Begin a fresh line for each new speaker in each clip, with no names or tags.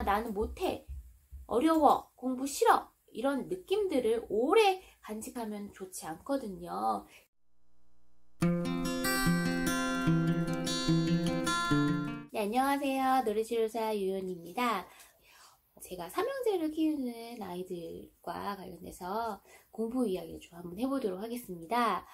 나는 못해, 어려워, 공부 싫어, 이런 느낌들을 오래 간직하면 좋지 않거든요. 네, 안녕하세요. 노래치료사 유연입니다. 제가 삼형제를 키우는 아이들과 관련해서 공부 이야기를 좀 한번 해보도록 하겠습니다.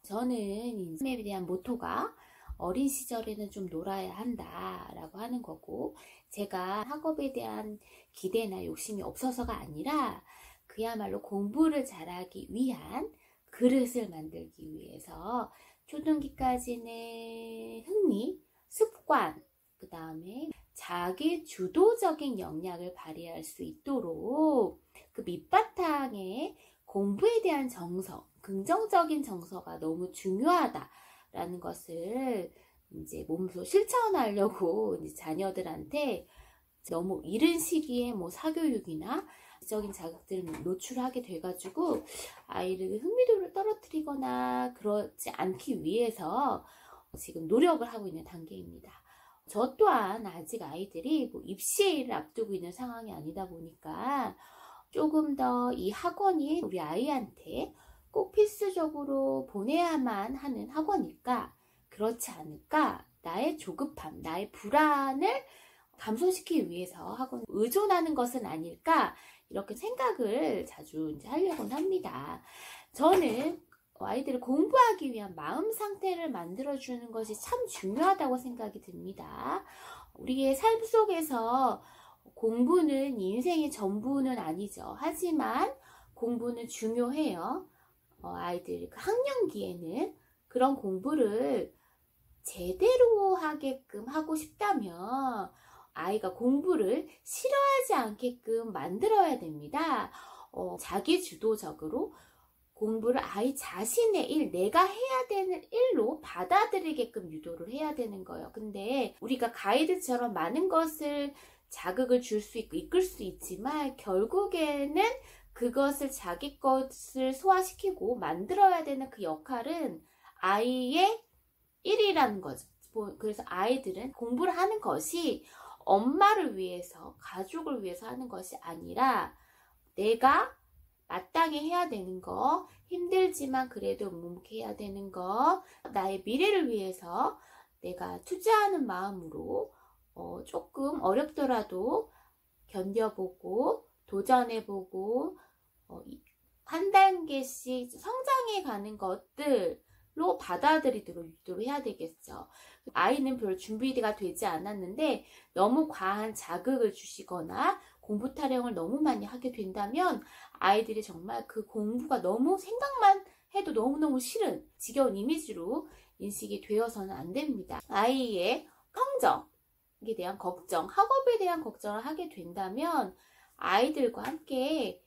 저는 인생에 대한 모토가 어린 시절에는 좀 놀아야 한다 라고 하는 거고, 제가 학업에 대한 기대나 욕심이 없어서가 아니라 그야말로 공부를 잘하기 위한 그릇을 만들기 위해서 초등기까지는 흥미, 습관, 그 다음에 자기 주도적인 역량을 발휘할 수 있도록 그 밑바탕에 공부에 대한 정서, 긍정적인 정서가 너무 중요하다라는 것을 이제 몸소 실천하려고 이제 자녀들한테 너무 이른 시기에 뭐 사교육이나 적인 자극들을 노출하게 돼가지고 아이를 흥미도를 떨어뜨리거나 그러지 않기 위해서 지금 노력을 하고 있는 단계입니다. 저 또한 아직 아이들이 뭐 입시를 앞두고 있는 상황이 아니다 보니까 조금 더 이 학원이 우리 아이한테 꼭 필수적으로 보내야만 하는 학원일까? 그렇지 않을까? 나의 조급함, 나의 불안을 감소시키기 위해서 학원에 의존하는 것은 아닐까? 이렇게 생각을 자주 이제 하려고는 합니다. 저는 아이들을 공부하기 위한 마음 상태를 만들어주는 것이 참 중요하다고 생각이 듭니다. 우리의 삶 속에서 공부는 인생의 전부는 아니죠. 하지만 공부는 중요해요. 아이들 그 학령기에는 그런 공부를 제대로 하게끔 하고 싶다면 아이가 공부를 싫어하지 않게끔 만들어야 됩니다. 자기 주도적으로 공부를 아이 자신의 일, 내가 해야 되는 일로 받아들이게끔 유도를 해야 되는 거예요. 근데 우리가 가이드처럼 많은 것을 자극을 줄 수 있고 이끌 수 있지만 결국에는 그것을 자기 것을 소화시키고 만들어야 되는 그 역할은 아이의 일이라는 거죠. 그래서 아이들은 공부를 하는 것이 엄마를 위해서, 가족을 위해서 하는 것이 아니라 내가 마땅히 해야 되는 거, 힘들지만 그래도 묵묵히 해야 되는 거, 나의 미래를 위해서 내가 투자하는 마음으로 조금 어렵더라도 견뎌보고 도전해보고 한 단계씩 성장해 가는 것들로 받아들이도록 유도를 해야 되겠죠. 아이는 별 준비가 되지 않았는데 너무 과한 자극을 주시거나 공부 타령을 너무 많이 하게 된다면 아이들이 정말 그 공부가 너무 생각만 해도 너무너무 싫은 지겨운 이미지로 인식이 되어서는 안 됩니다. 아이의 성적에 대한 걱정, 학업에 대한 걱정을 하게 된다면 아이들과 함께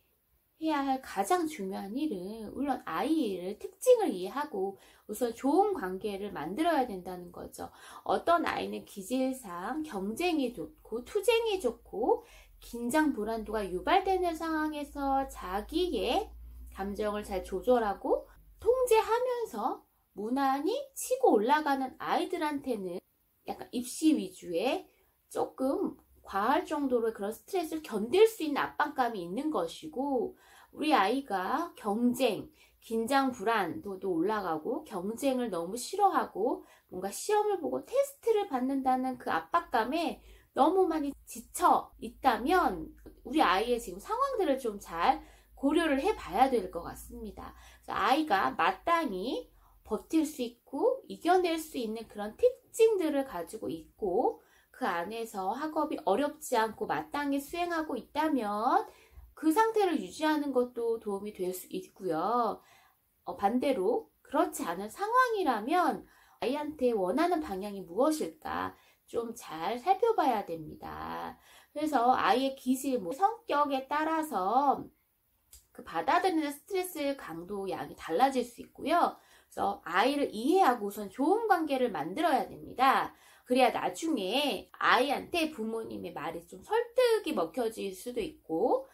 해야 할 가장 중요한 일은 물론 아이의 특징을 이해하고 우선 좋은 관계를 만들어야 된다는 거죠. 어떤 아이는 기질상 경쟁이 좋고 투쟁이 좋고 긴장 불안도가 유발되는 상황에서 자기의 감정을 잘 조절하고 통제하면서 무난히 치고 올라가는 아이들한테는 약간 입시 위주의 조금 과할 정도로 그런 스트레스를 견딜 수 있는 압박감이 있는 것이고, 우리 아이가 경쟁, 긴장 불안도도 올라가고 경쟁을 너무 싫어하고 뭔가 시험을 보고 테스트를 받는다는 그 압박감에 너무 많이 지쳐 있다면 우리 아이의 지금 상황들을 좀 잘 고려를 해봐야 될 것 같습니다. 그래서 아이가 마땅히 버틸 수 있고 이겨낼 수 있는 그런 특징들을 가지고 있고 그 안에서 학업이 어렵지 않고 마땅히 수행하고 있다면 그 상태를 유지하는 것도 도움이 될 수 있고요. 반대로 그렇지 않은 상황이라면 아이한테 원하는 방향이 무엇일까 좀 잘 살펴봐야 됩니다. 그래서 아이의 기질, 성격에 따라서 그 받아들이는 스트레스 강도 양이 달라질 수 있고요. 그래서 아이를 이해하고 우선 좋은 관계를 만들어야 됩니다. 그래야 나중에 아이한테 부모님의 말이 좀 설득이 먹혀질 수도 있고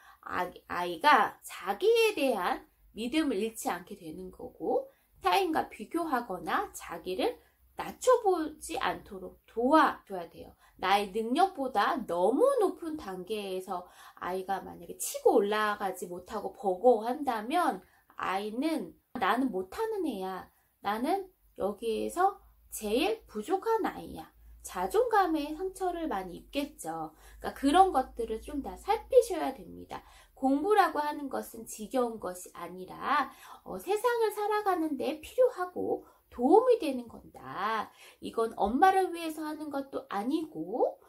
아이가 자기에 대한 믿음을 잃지 않게 되는 거고 타인과 비교하거나 자기를 낮춰보지 않도록 도와줘야 돼요. 나의 능력보다 너무 높은 단계에서 아이가 만약에 치고 올라가지 못하고 버거워한다면 아이는 나는 못하는 애야. 나는 여기에서 제일 부족한 아이야. 자존감에 상처를 많이 입겠죠. 그러니까 그런 것들을 좀 다 살피셔야 됩니다. 공부라고 하는 것은 지겨운 것이 아니라 세상을 살아가는데 필요하고 도움이 되는 건다. 이건 엄마를 위해서 하는 것도 아니고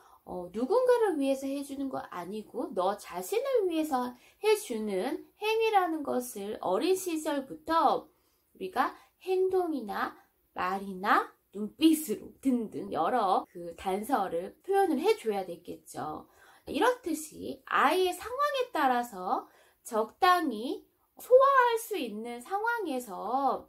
누군가를 위해서 해주는 거 아니고 너 자신을 위해서 해주는 행위라는 것을 어린 시절부터 우리가 행동이나 말이나 눈빛으로 등등 여러 그 단서를 표현을 해줘야 되겠죠. 이렇듯이 아이의 상황에 따라서 적당히 소화할 수 있는 상황에서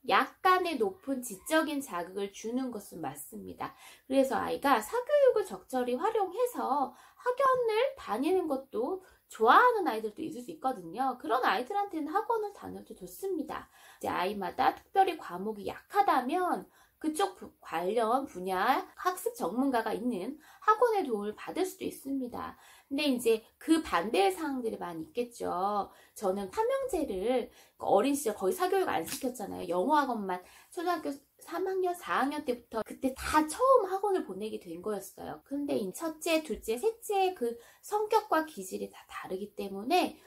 약간의 높은 지적인 자극을 주는 것은 맞습니다. 그래서 아이가 사교육을 적절히 활용해서 학원을 다니는 것도 좋아하는 아이들도 있을 수 있거든요. 그런 아이들한테는 학원을 다녀도 좋습니다. 이제 아이마다 특별히 과목이 약하다면 그쪽 관련 분야 학습 전문가가 있는 학원의 도움을 받을 수도 있습니다. 근데 이제 그 반대의 상황들이 많이 있겠죠. 저는 삼형제를 어린 시절 거의 사교육 안 시켰잖아요. 영어 학원만 초등학교 3학년, 4학년 때부터 그때 다 처음 학원을 보내게 된 거였어요. 근데 첫째, 둘째, 셋째 그 성격과 기질이 다 다르기 때문에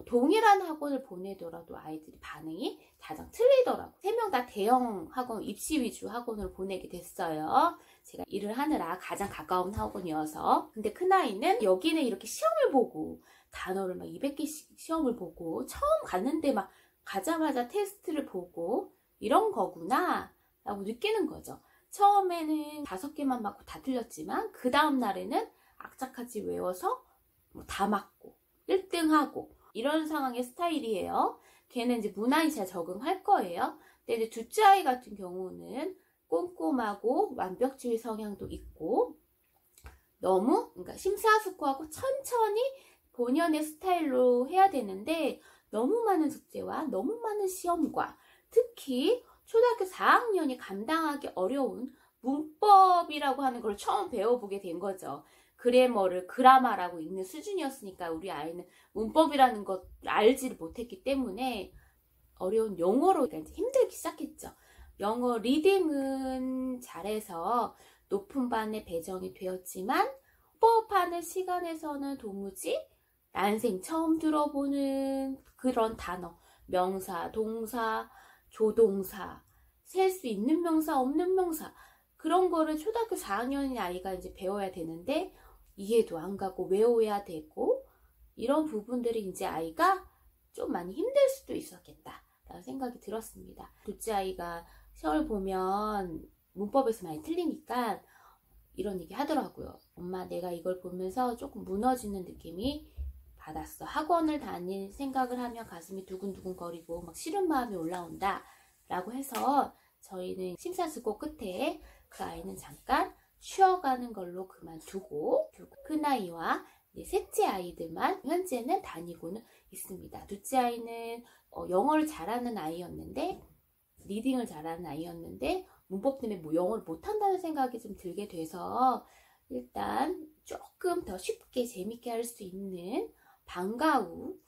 동일한 학원을 보내더라도 아이들이 반응이 가장 틀리더라고요. 3명 다 대형 학원, 입시 위주 학원을 보내게 됐어요. 제가 일을 하느라 가장 가까운 학원이어서. 근데 큰아이는 여기는 이렇게 시험을 보고 단어를 막 200개씩 시험을 보고 처음 갔는데 막 가자마자 테스트를 보고 이런 거구나 라고 느끼는 거죠. 처음에는 5개만 맞고 다 틀렸지만 그 다음 날에는 악착같이 외워서 다 맞고 1등하고 이런 상황의 스타일이에요. 걔는 이제 무난히 잘 적응할 거예요. 근데 이제 둘째 아이 같은 경우는 꼼꼼하고 완벽주의 성향도 있고 너무 그러니까 심사숙고하고 천천히 본연의 스타일로 해야 되는데 너무 많은 숙제와 너무 많은 시험과 특히 초등학교 4학년이 감당하기 어려운 문법이라고 하는 걸 처음 배워보게 된 거죠. 그래머를 그라마라고 읽는 수준이었으니까 우리 아이는 문법이라는 것 알지를 못했기 때문에 어려운 영어로 이제 힘들기 시작했죠. 영어 리딩은 잘해서 높은 반에 배정이 되었지만 문법하는 시간에서는 도무지 난생 처음 들어보는 그런 단어, 명사, 동사, 조동사, 셀 수 있는 명사, 없는 명사 그런 거를 초등학교 4학년인 아이가 이제 배워야 되는데 이해도 안 가고 외워야 되고 이런 부분들이 이제 아이가 좀 많이 힘들 수도 있었겠다 라는 생각이 들었습니다. 둘째 아이가 시험을 보면 문법에서 많이 틀리니까 이런 얘기 하더라고요. 엄마 내가 이걸 보면서 조금 무너지는 느낌이 받았어. 학원을 다닐 생각을 하면 가슴이 두근두근 거리고 막 싫은 마음이 올라온다 라고 해서 저희는 심사숙고 끝에 그 아이는 잠깐 쉬어가는 걸로 그만두고 큰아이와 셋째 아이들만 현재는 다니고는 있습니다. 둘째 아이는 영어를 잘하는 아이였는데 리딩을 잘하는 아이였는데 문법 때문에 뭐 영어를 못한다는 생각이 좀 들게 돼서 일단 조금 더 쉽게 재밌게 할 수 있는 방과 후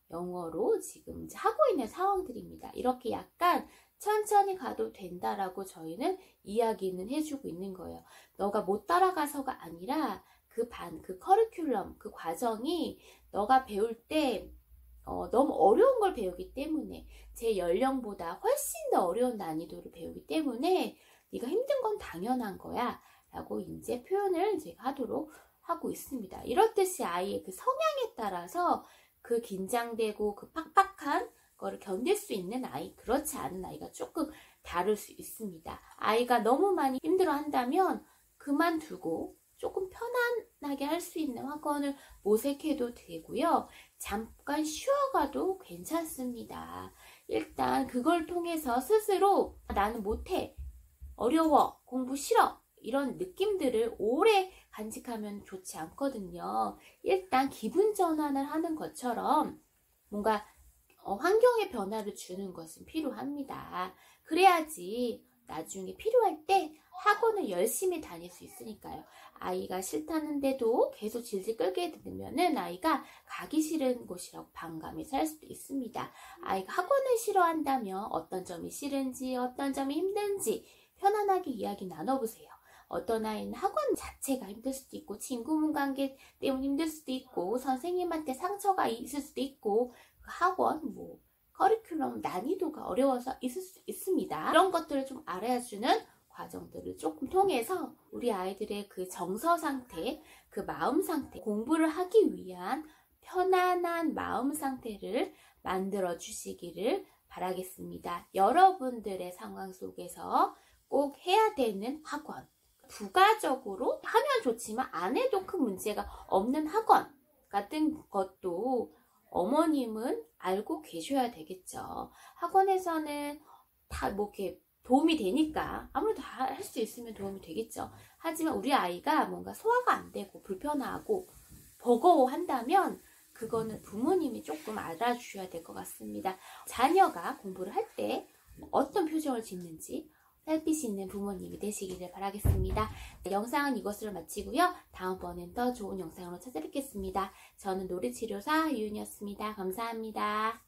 영어로 지금 이제 하고 있는 상황들입니다. 이렇게 약간 천천히 가도 된다라고 저희는 이야기는 해주고 있는 거예요. 너가 못 따라가서가 아니라 그 그 커리큘럼, 그 과정이 너가 배울 때 너무 어려운 걸 배우기 때문에 제 연령보다 훨씬 더 어려운 난이도를 배우기 때문에 네가 힘든 건 당연한 거야 라고 이제 표현을 제가 하도록 하고 있습니다. 이렇듯이 아이의 그 성향에 따라서 그 긴장되고 그 팍팍한 거를 견딜 수 있는 아이, 그렇지 않은 아이가 조금 다를 수 있습니다. 아이가 너무 많이 힘들어 한다면 그만두고 조금 편안하게 할 수 있는 학원을 모색해도 되고요. 잠깐 쉬어가도 괜찮습니다. 일단 그걸 통해서 스스로 나는 못해, 어려워, 공부 싫어 이런 느낌들을 오래 간직하면 좋지 않거든요. 일단 기분 전환을 하는 것처럼 뭔가 환경의 변화를 주는 것은 필요합니다. 그래야지 나중에 필요할 때 학원을 열심히 다닐 수 있으니까요. 아이가 싫다는데도 계속 질질 끌게 되면은 아이가 가기 싫은 곳이라고 반감해서 할 수도 있습니다. 아이가 학원을 싫어한다면 어떤 점이 싫은지, 어떤 점이 힘든지 편안하게 이야기 나눠보세요. 어떤 아이는 학원 자체가 힘들 수도 있고, 친구 관계 때문에 힘들 수도 있고, 선생님한테 상처가 있을 수도 있고, 학원 커리큘럼 난이도가 어려워서 있을 수 있습니다. 이런 것들을 좀 알아주는 과정들을 조금 통해서 우리 아이들의 그 정서 상태, 그 마음 상태, 공부를 하기 위한 편안한 마음 상태를 만들어 주시기를 바라겠습니다. 여러분들의 상황 속에서 꼭 해야 되는 학원, 부가적으로 하면 좋지만 안 해도 큰 문제가 없는 학원 같은 것도 어머님은 알고 계셔야 되겠죠. 학원에서는 다 이렇게 도움이 되니까 아무래도 다 할 수 있으면 도움이 되겠죠. 하지만 우리 아이가 뭔가 소화가 안 되고 불편하고 버거워한다면 그거는 부모님이 조금 알아주셔야 될 것 같습니다. 자녀가 공부를 할 때 어떤 표정을 짓는지 살필 수 있는 부모님이 되시기를 바라겠습니다. 영상은 이것으로 마치고요. 다음번엔 더 좋은 영상으로 찾아뵙겠습니다. 저는 놀이치료사 유은이었습니다. 감사합니다.